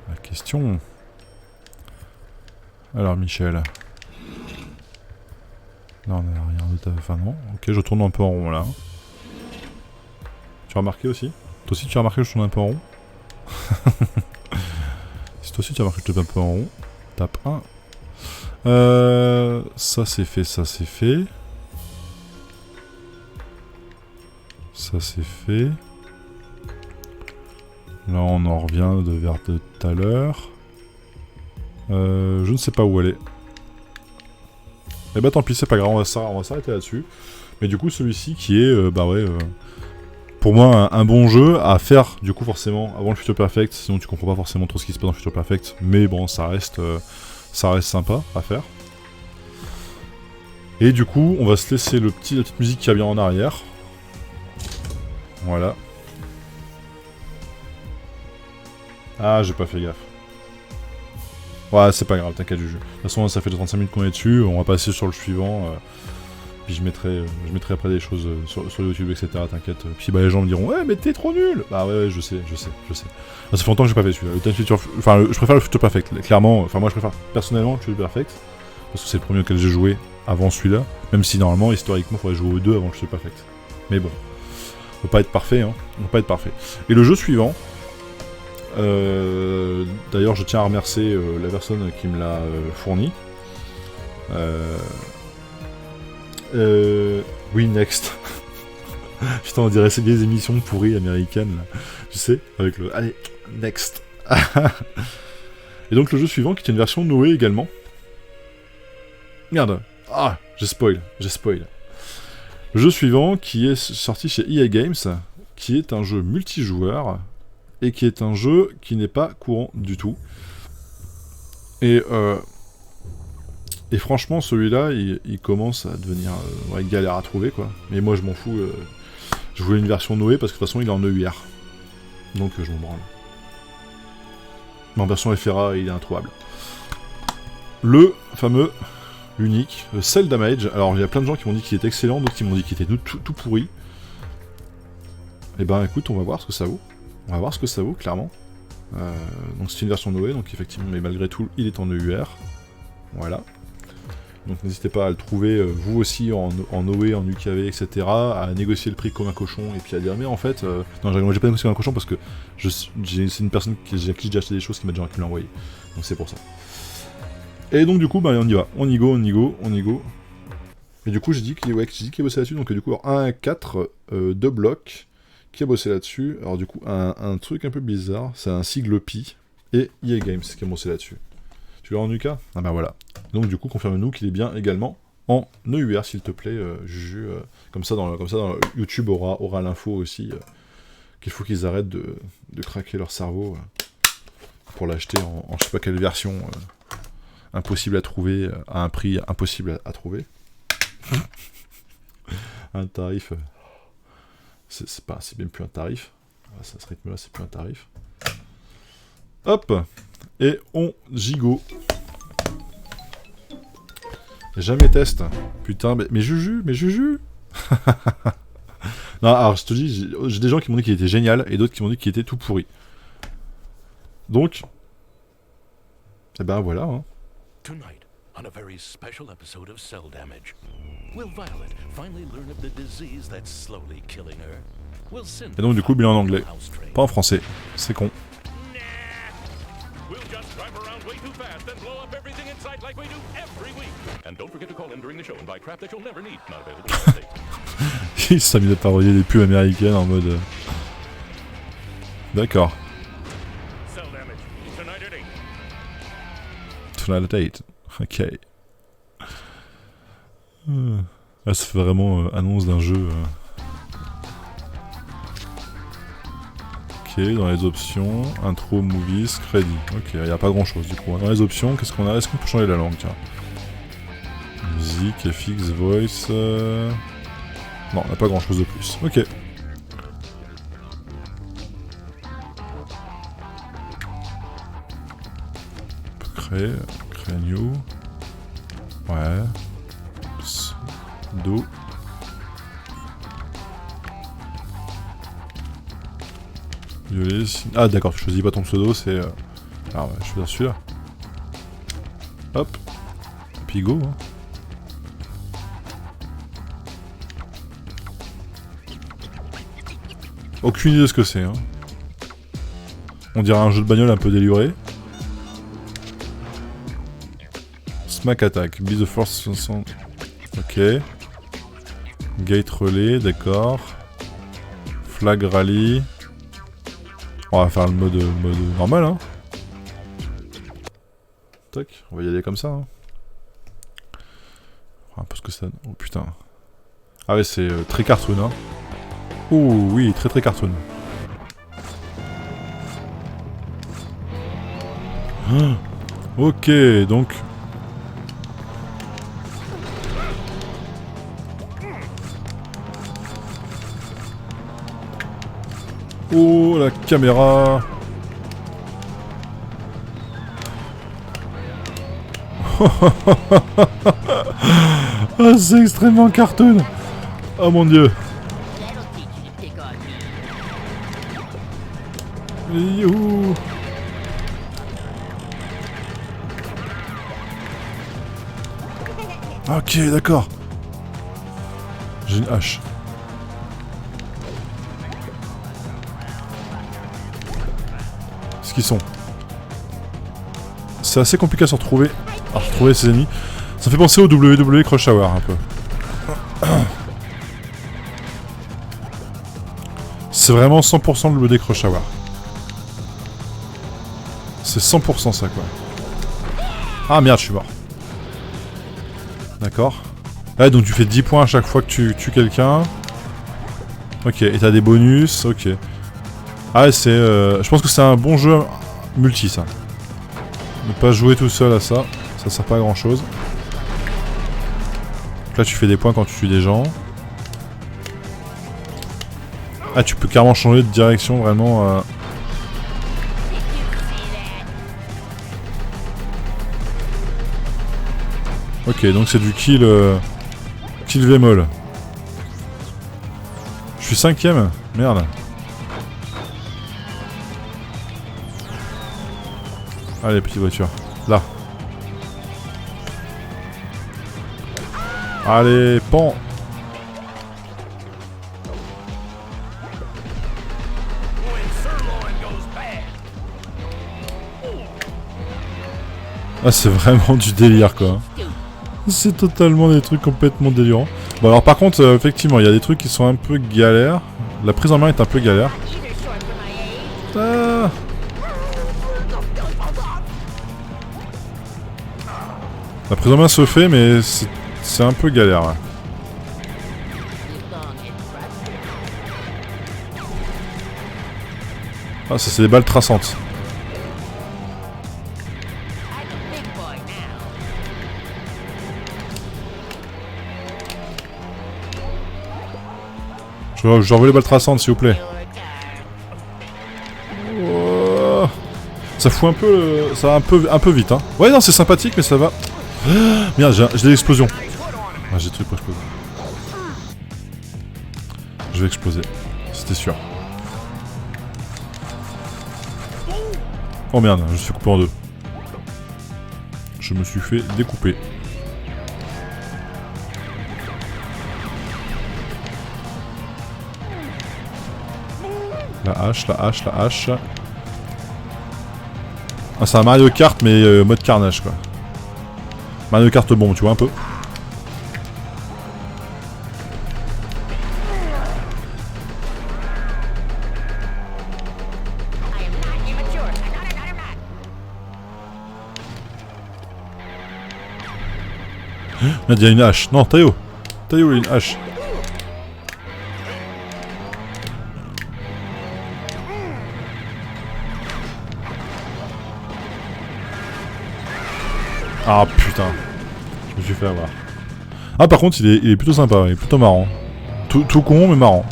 La question... Alors Michel... Là on n'a rien d'autre à... Enfin non, ok je tourne un peu en rond là. Tu as remarqué aussi? Toi aussi tu as remarqué que je tourne un peu en rond? Si toi aussi tu as remarqué que je tourne un peu en rond, tape 1. Ça c'est fait, ça c'est fait. Ça c'est fait. Là on en revient de vers de tout à l'heure. Je ne sais pas où aller. Eh bah tant pis, c'est pas grave, on va s'arrêter là-dessus. Mais du coup celui-ci qui est, pour moi un bon jeu à faire du coup forcément avant le Future Perfect. Sinon tu comprends pas forcément trop ce qui se passe dans le Future Perfect. Mais bon, ça reste sympa à faire. Et du coup on va se laisser la petite musique qui a bien en arrière. Voilà. Ah, j'ai pas fait gaffe. Ouais, c'est pas grave, t'inquiète du jeu. De toute façon, ça fait 35 minutes qu'on est dessus, on va passer sur le suivant. Puis je mettrai après des choses sur YouTube, etc. T'inquiète. Puis bah les gens me diront ouais mais t'es trop nul. Bah ouais, je sais. Ah, ça fait longtemps que j'ai pas fait celui-là. Le Time Future, enfin je préfère le Future Perfect. Clairement, enfin moi je préfère personnellement le Future Perfect parce que c'est le premier auquel j'ai joué avant celui-là. Même si normalement historiquement il faudrait jouer aux deux avant le Future Perfect. Mais bon, on peut pas être parfait, hein. On peut pas être parfait. Et le jeu suivant. D'ailleurs, je tiens à remercier la personne qui me l'a fourni. Oui, Next. Putain, on dirait ces vieilles émissions pourries américaines, là. Tu sais, avec le... Allez, Next. Et donc le jeu suivant, qui est une version Noé également. Merde. Ah, j'ai spoil. Le jeu suivant, qui est sorti chez EA Games, qui est un jeu multijoueur, et qui est un jeu qui n'est pas courant du tout. Et franchement, celui-là, il commence à devenir galère à trouver, quoi. Mais moi, je m'en fous. Je voulais une version Noé, parce que de toute façon, il est en EUR. Donc, je m'en branle. Mais en version FRA, il est introuvable. Le fameux, l'unique, le Cell Damage. Alors, il y a plein de gens qui m'ont dit qu'il était excellent, d'autres qui m'ont dit qu'il était tout pourri. Et ben, écoute, on va voir ce que ça vaut. Clairement. Donc, c'est une version Noé, donc effectivement, mais malgré tout, il est en EUR. Voilà. Donc n'hésitez pas à le trouver, vous aussi, en OE, en UKV, etc., à négocier le prix comme un cochon, et puis à dire, mais en fait... Non, j'ai pas négocié comme un cochon, parce que c'est une personne à qui j'ai déjà acheté des choses qui m'a envoyé. Donc c'est pour ça. Et donc du coup, bah, on y va. On y go. Et du coup, j'ai dit qu'il a bossé là-dessus, donc du coup, 1-4, 2 blocs, qui a bossé là-dessus. Alors du coup, un truc un peu bizarre, c'est un sigle Pi, et EA Games qui a bossé là-dessus. Tu l'as en UK? Ah bah voilà. Donc du coup, confirme-nous qu'il est bien également en EUR, s'il te plaît, Juju. Comme ça, YouTube aura l'info aussi, qu'il faut qu'ils arrêtent de craquer leur cerveau pour l'acheter en je sais pas quelle version impossible à trouver, à un prix impossible à trouver. Un tarif... c'est même plus un tarif. À ce rythme-là, c'est plus un tarif. Hop! Et on gigot. Jamais test. Putain, mais Juju. Non, alors je te dis, j'ai des gens qui m'ont dit qu'il était génial et d'autres qui m'ont dit qu'il était tout pourri. Donc, eh ben voilà. Hein. Tonight, on a very special episode of Cell Damage, will Violet finally learn of the disease that's slowly killing her? Will Cinder et donc du coup, bien en anglais, pas en français. C'est con. We'll just drive around way too fast and blow up everything in sight like we do every week. And don't forget to call in during the show and buy crap that you'll never need. Not available in the States. Il s'est mis à parodier des pubs américaines en mode... D'accord. Cell Damage, tonight at 8. Tonight at 8. Ok. Là, ça fait vraiment annonce d'un jeu... Ok, dans les options, intro, movies, crédit. Ok, il n'y a pas grand chose du coup. Dans les options, qu'est-ce qu'on a? Est-ce qu'on peut changer la langue? Tiens. Musique, FX, voice... Non, on n'a pas grand chose de plus. Ok. On peut créer new. Ouais. Do. Violet, ah d'accord, tu choisis pas ton pseudo, c'est... Ah ouais, je choisis celui-là. Hop. Puis go, hein. Aucune idée de ce que c'est, hein. On dirait un jeu de bagnole un peu déluré. Smack Attack, be the first... Ok. Gate Relay, d'accord. Flag Rally... On va faire le mode normal, hein. Tac, on va y aller comme ça, hein. Un peu ce que ça donne. Oh putain. Ah ouais, c'est très cartoon, hein. Ouh, oui, très cartoon. Ah, ok, donc... Oh, la caméra. Ah, c'est extrêmement cartoon. Oh mon dieu. That'll teach you to pick on me. Youhou. Ok, d'accord. J'ai une hache. Qu'est-ce qu'ils sont? C'est assez compliqué à se retrouver. À retrouver ses ennemis. Ça fait penser au WWE Crush Hour un peu. C'est vraiment 100% le WD Crush Hour. C'est 100% ça quoi. Ah merde, je suis mort. D'accord. Ah donc tu fais 10 points à chaque fois que tu tues quelqu'un. Ok, et t'as des bonus, ok. Ah c'est... je pense que c'est un bon jeu multi ça. Ne pas jouer tout seul à ça, ça sert pas à grand chose. Là tu fais des points quand tu tues des gens. Ah tu peux carrément changer de direction vraiment... Ok, donc c'est du kill... kill Vémol. Je suis 5ème. Merde. Allez, petite voiture. Là. Allez, pan. Ah, c'est vraiment du délire, quoi. C'est totalement des trucs complètement délirants. Bon, alors par contre, effectivement, il y a des trucs qui sont un peu galères. La prise en main est un peu galère. Ah. La prise en main se fait, mais c'est un peu galère. Ouais. Ah, ça c'est des balles traçantes. Je revois les balles traçantes, s'il vous plaît. Oh. Ça fout un peu... ça va un peu vite, hein. Ouais, non, c'est sympathique, mais ça va... Merde, j'ai des explosions. Ah, j'ai des trucs pour exploser. Je vais exploser. C'était sûr. Oh merde, je me suis fait couper en deux. Je me suis fait découper. La hache, la hache, la hache. Ah, c'est un Mario Kart, mais mode carnage, quoi. Mario Kart bon, tu vois, un peu. Il y a une hache. Non, Tayo. Tayo, il y a une hache. Ah putain, je me suis fait avoir. Ah par contre il est plutôt sympa, il est plutôt marrant. Tout con mais marrant.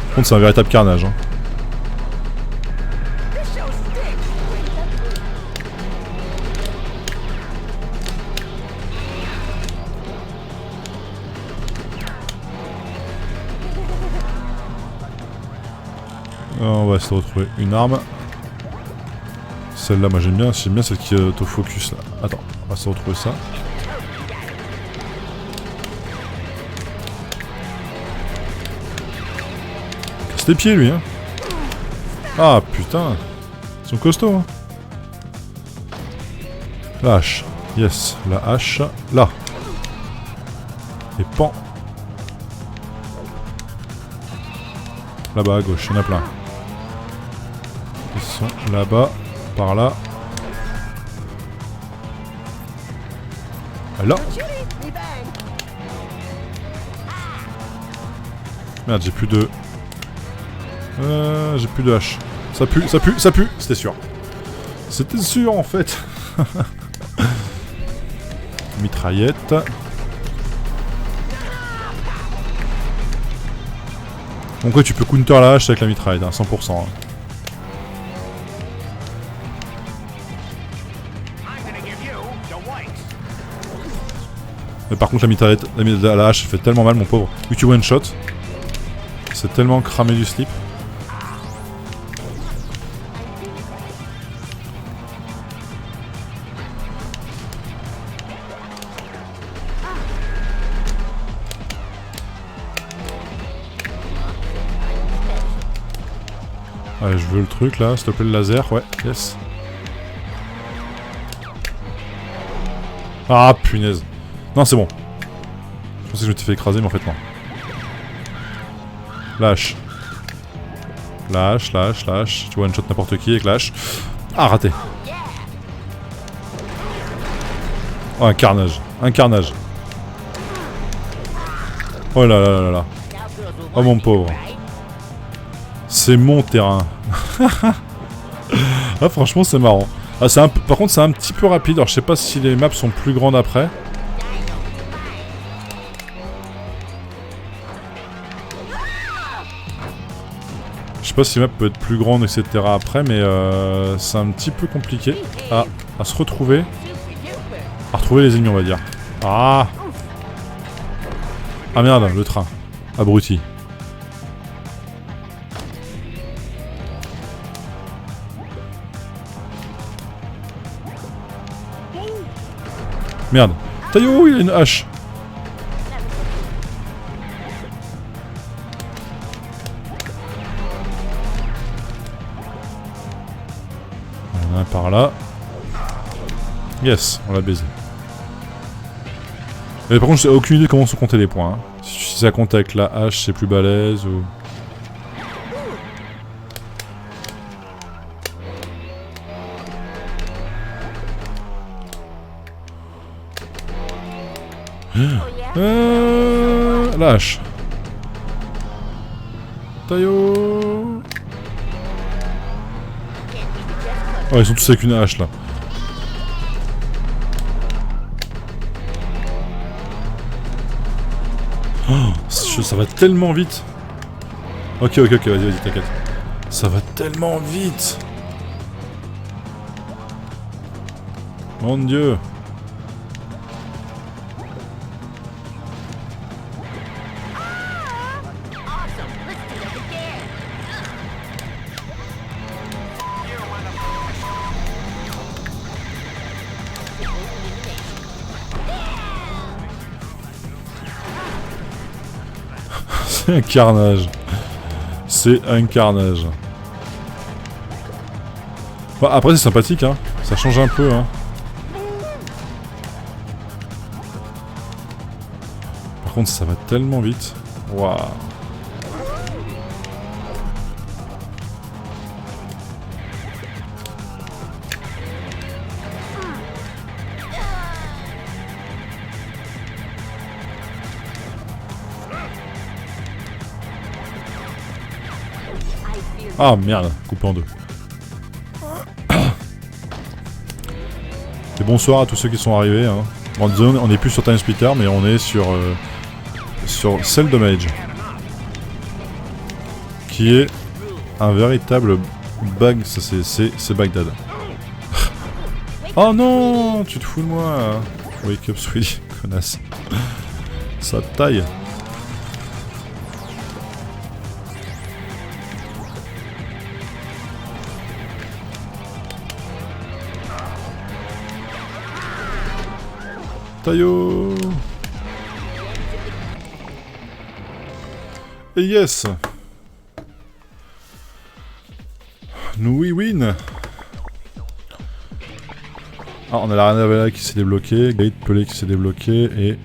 Par contre c'est un véritable carnage. Hein. On va essayer de retrouver une arme. Celle-là, moi j'aime bien celle qui est autofocus là. Attends, on va se retrouver ça. Casse les pieds lui, hein. Ah putain, ils sont costauds, hein. La hache, yes, la hache, là. Et pan. Là-bas à gauche, il y en a plein. Ils sont là-bas. Par là. Là. Merde, j'ai plus de... j'ai plus de hache. Ça pue, ça pue, ça pue. C'était sûr. C'était sûr en fait. Mitraillette. Donc ouais, tu peux counter la hache avec la mitraillette, hein, 100%. Hein. Mais par contre la mitraillette, la hache fait tellement mal mon pauvre. Vu que tu one shot, c'est tellement cramé du slip. Ouais, je veux le truc là, s'il te plaît le laser, ouais, yes. Ah punaise. Non c'est bon. Je pensais que je m'étais fait écraser mais en fait non. Lâche. Lâche, lâche, lâche. Tu one shot n'importe qui avec lâche. Ah raté. Oh un carnage. Un carnage. Oh là là là là. Oh mon pauvre. C'est mon terrain. Ah franchement c'est marrant. Ah, par contre c'est un petit peu rapide, alors je sais pas si les maps sont plus grandes après. Je sais pas si les maps peuvent être plus grandes etc après, mais c'est un petit peu compliqué à se retrouver. À retrouver les ennemis on va dire. Ah. Ah merde, le train. Abruti. Merde. Tayo, il a une hache. Il y en a un par là. Yes, on l'a baisé. Mais par contre, j'ai aucune idée comment se compter les points. Hein. Si ça compte avec la hache, c'est plus balèze ou... Lâche. Tayo. Oh, ils sont tous avec une hache là. Oh, ça va tellement vite. Ok, vas-y, t'inquiète. Ça va tellement vite. Mon dieu. C'est un carnage. C'est un carnage. Bon, après c'est sympathique hein. Ça change un peu hein. Par contre ça va tellement vite. Waouh. Ah merde, coupé en deux. Et bonsoir à tous ceux qui sont arrivés. Hein. Bon, désolé, on n'est plus sur Time Splitter, mais on est sur Cell Damage. Qui est un véritable bug, c'est Bagdad. Oh non, tu te fous de moi. Wake up sweetie, connasse. Ça taille. Tayo. Et yes. Nous we win. Ah, on a la Ranavela qui s'est débloquée, Gate Pelé qui s'est débloqué et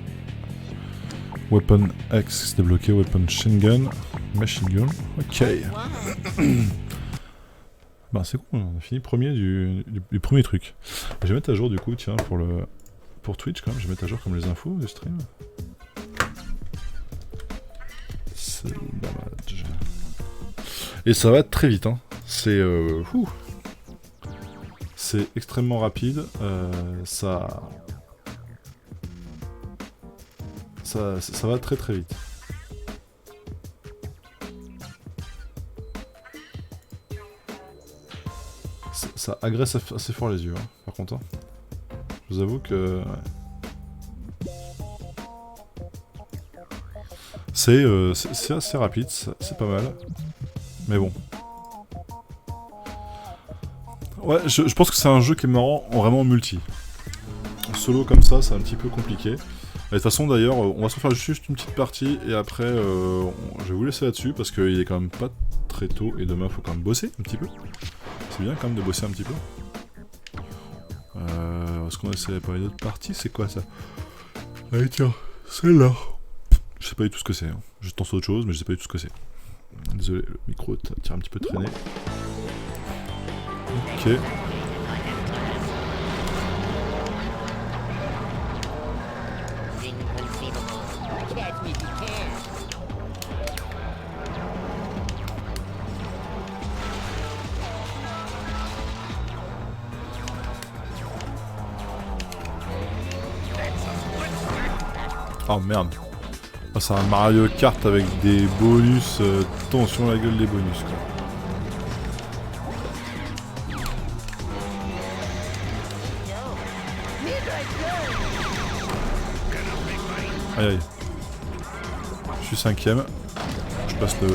Weapon X qui s'est débloqué, Weapon Machine Gun. Ok. Bah c'est cool, on a fini premier du premier truc. Je vais mettre à jour du coup, tiens, pour Twitch quand même, je vais mettre à jour comme les infos du stream. C'est dommage. Et ça va très vite, hein. C'est c'est extrêmement rapide. Ça va très vite. Ça agresse assez fort les yeux, hein, par contre. Hein. Je vous avoue que... Ouais. c'est assez rapide, c'est pas mal. Mais bon. Ouais, je pense que c'est un jeu qui est marrant en vraiment multi. En solo comme ça, c'est un petit peu compliqué. Et de toute façon, d'ailleurs, on va se faire juste une petite partie et après, je vais vous laisser là-dessus parce qu'il est quand même pas très tôt et demain, il faut quand même bosser un petit peu. C'est bien quand même de bosser un petit peu. Est-ce qu'on essaie par une autre partie? C'est quoi ça? Allez, tiens, celle-là. Je sais pas du tout ce que c'est. Hein. Je pense autre chose, mais je sais pas du tout ce que c'est. Désolé, le micro tire un petit peu traîné. Ok. Inconceivable. Catch me if you can. Oh merde. Oh, c'est un Mario Kart avec des bonus. Attention à la gueule des bonus quoi. Aïe aïe. Je suis 5ème. Je passe le...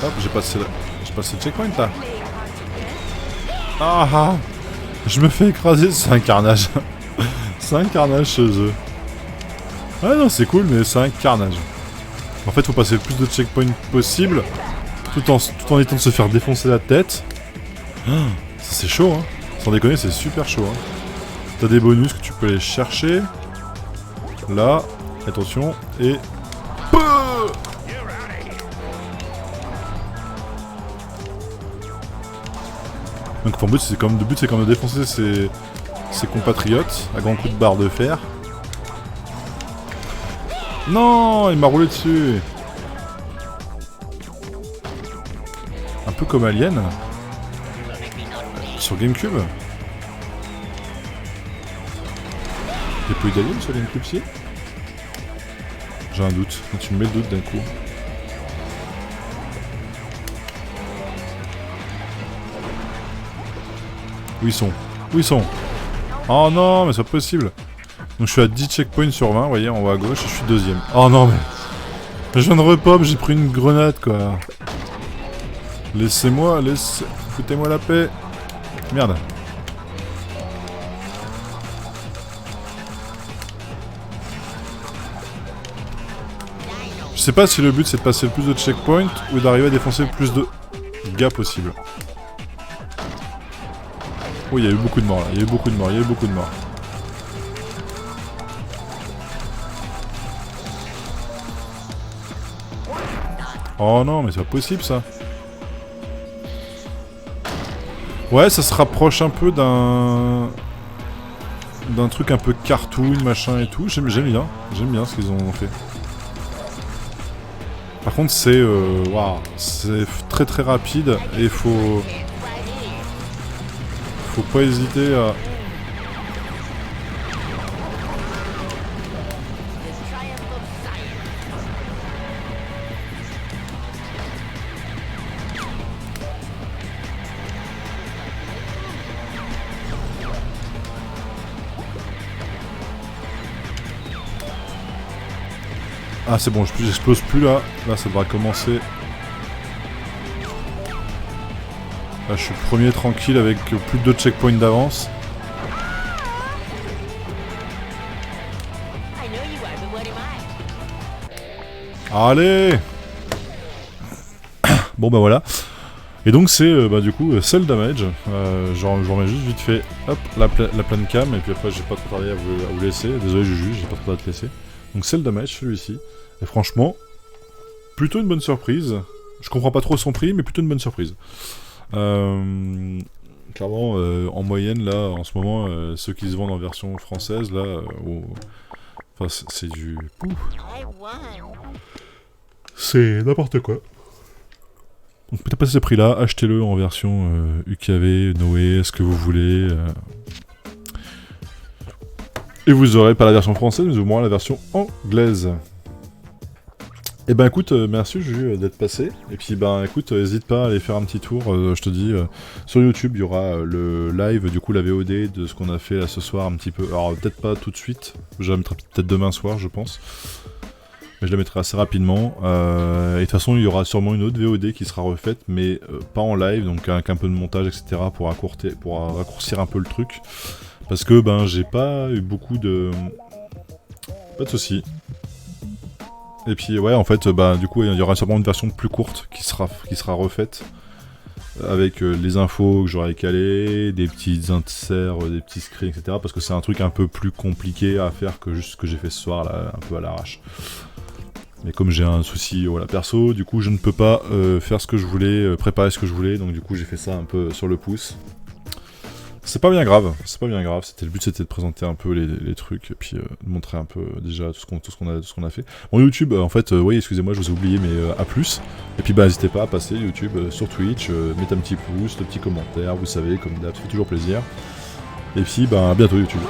Hop, j'ai passé le checkpoint là. Ah ah. Je me fais écraser, c'est un carnage. C'est un carnage chez eux. Ah non, c'est cool, mais c'est un carnage. En fait, faut passer le plus de checkpoints possible, tout en évitant de se faire défoncer la tête. Ah, ça c'est chaud, hein. Sans déconner, c'est super chaud, hein. T'as des bonus que tu peux aller chercher. Là, attention, et... Donc ton but c'est comme de défoncer ses compatriotes à grands coups de barre de fer. Non, il m'a roulé dessus. Un peu comme Alien sur GameCube. Y'a pas eu d'Alien sur GameCube si? J'ai un doute. Tu me mets le doute d'un coup. Où ils sont? Où ils sont? Oh non, mais c'est pas possible. Donc je suis à 10 checkpoints sur 20, vous voyez, en haut à gauche, et je suis deuxième. Oh non, mais... Je viens de repop, j'ai pris une grenade, quoi. Laissez-moi, foutez-moi la paix. Merde. Je sais pas si le but c'est de passer le plus de checkpoints ou d'arriver à défoncer le plus de gars possible. Oh, il y a eu beaucoup de morts là, il y a eu beaucoup de morts. Oh non, mais c'est pas possible ça. Ouais, ça se rapproche un peu d'un truc un peu cartoon, machin et tout. J'aime bien ce qu'ils ont fait. Par contre, c'est waouh, c'est très très rapide et faut pas hésiter à... Ah c'est bon, j'explose plus là. Là ça devra commencer. Là je suis premier tranquille avec plus de 2 checkpoints d'avance. Allez. Bon bah voilà. Et donc c'est du coup seul damage. J'en remets juste vite fait hop la pleine cam et puis après j'ai pas trop tardé à vous laisser. Désolé Juju, j'ai pas trop tardé à te laisser. Donc c'est le damage celui-ci. Et franchement, plutôt une bonne surprise. Je comprends pas trop son prix, mais plutôt une bonne surprise. Clairement, en moyenne, là, en ce moment, ceux qui se vendent en version française, là, enfin, c'est du... C'est n'importe quoi. Donc peut-être pas ce prix-là, achetez-le en version UKV, Noé, ce que vous voulez. Et vous aurez pas la version française, mais au moins la version anglaise. Et ben écoute, merci Juju d'être passé. Et puis ben écoute, n'hésite pas à aller faire un petit tour, je te dis, sur YouTube il y aura le live, du coup la VOD de ce qu'on a fait là ce soir un petit peu. Alors peut-être pas tout de suite, je la mettrai peut-être demain soir je pense. Mais je la mettrai assez rapidement. Et de toute façon il y aura sûrement une autre VOD qui sera refaite, mais pas en live, donc avec un peu de montage etc. pour raccourcir un peu le truc. Parce que ben j'ai pas eu beaucoup de... Pas de soucis. Et puis ouais en fait bah du coup il y aura sûrement une version plus courte qui sera refaite avec les infos que j'aurai calées, des petites inserts, des petits screens etc. Parce que c'est un truc un peu plus compliqué à faire que juste ce que j'ai fait ce soir là, un peu à l'arrache. Mais comme j'ai un souci voilà, perso, du coup je ne peux pas faire ce que je voulais, préparer ce que je voulais, donc du coup j'ai fait ça un peu sur le pouce. C'est pas bien grave, le but c'était de présenter un peu les trucs, et puis de montrer un peu déjà tout ce qu'on a fait. Bon YouTube, en fait, oui excusez-moi je vous ai oublié, mais à plus, et puis bah n'hésitez pas à passer YouTube sur Twitch, mettez un petit pouce, le petit commentaire, vous savez, comme d'hab, ça fait toujours plaisir. Et puis bah à bientôt YouTube.